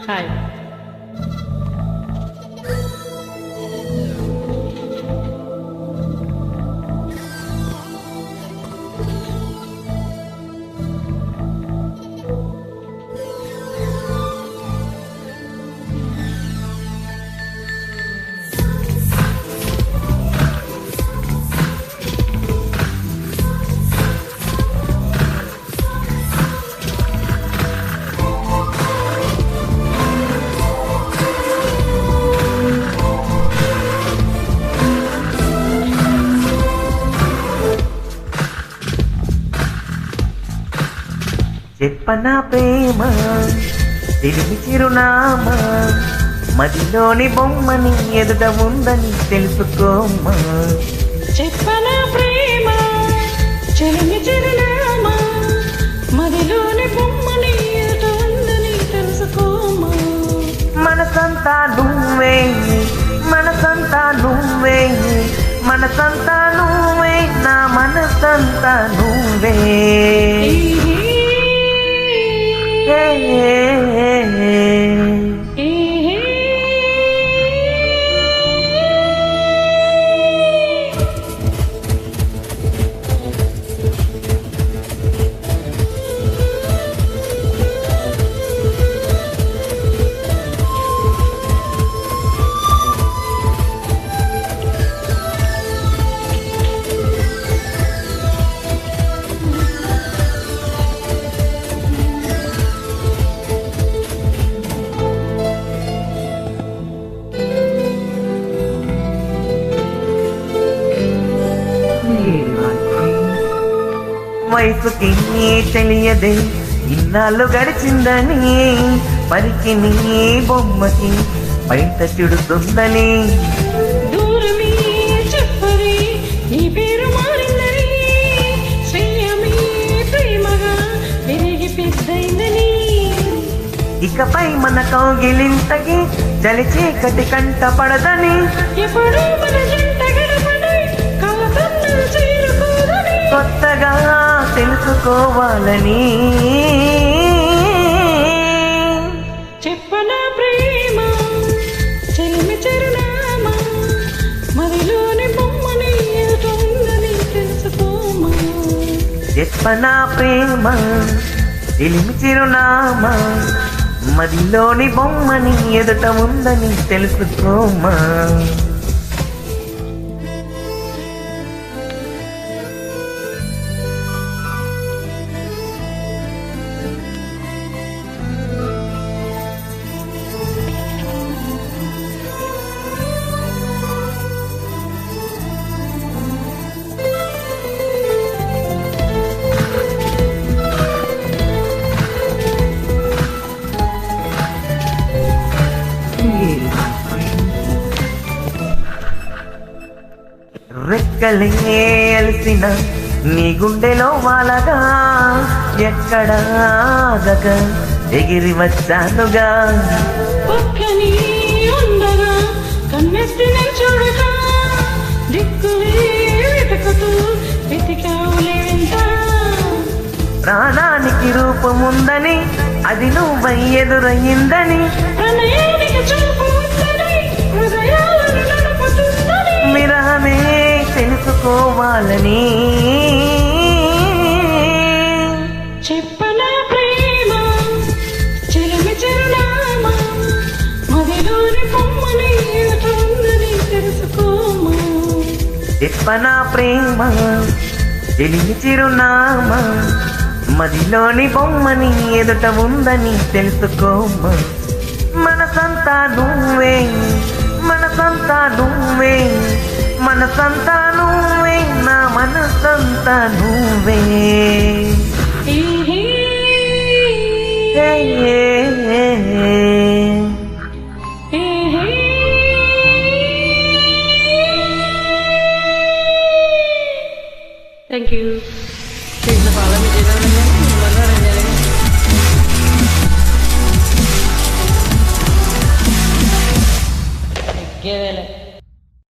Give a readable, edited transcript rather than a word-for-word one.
Hi. చెప్పనా ప్రేమ తెలివి చిరునామా మదిలోని బొమ్మని ఎదుట ఉందని తెలుసుకోమా. చెప్పనా ప్రేమ చెలిమి చిరునామా మదిలోని బొమ్మని ఎదుట ఉందని తెలుసుకోమా. మనసంతా నువ్వే మనసంతా నువ్వే మనసంతా నువ్వే నా మనసంతా నువ్వే. వయసుకి తెలియదే ఇన్నాళ్ళు గడిచిందని పరికి నీ బొమ్మకి బయట చుడుతుందని. దూరమే చెప్పవే నీ పేరు మారిందని శ్రేయమే ప్రేమగా పెరిగి పెద్దయిందని. ఇకపై మన కౌగిలింతకి చలి చీకటి కంట పడదని. ఎప్పుడు మన జంట గడపని కలకన్నలు చేరుకోదని కొత్తగా తెలుసుకోవాలని. చెప్పనా ప్రేమ చెలిమి చిరునామా మదిలోని బొమ్మని ఎదుట ఉందని తెలుసుకోమా. చెప్పనా ప్రేమ తెలిమి చిరునామా మదిలోని బొమ్మని ఎదుట ఉందని తెలుసుకోమా. రెక్కలే అలసిన నీ గుండెలో వాలగా ఎక్కడాగక ఎగిరి వచ్చానుగా. పక్కని ఉండగా కన్నెత్తి చూడగా దిక్కులే వెతుకుతూ వెతికావులే వెంట. ప్రాణానికి రూపముందని అది నువ్వై ఎదురయ్యిందని. ప్రణయానికి చూపు ఉందని హృదయాలను నడుపుతుందని. విరహమే తెలుసుకోవాలని. చెప్పనా ప్రేమ చెలిమి చిరునామా మదిలోని బొమ్మని ఎదుట ఉందని తెలుసుకోమా. చెప్పనా ప్రేమ తెలిమి చిరునామా మదిలోని బొమ్మని ఎదుట ఉందని తెలుసుకోమా. మనసంతా నువ్వే మనసంతా నువ్వే మనసంతా నువ్వే నా మనసంతా నువ్వే. Thank you. Please follow me channel again.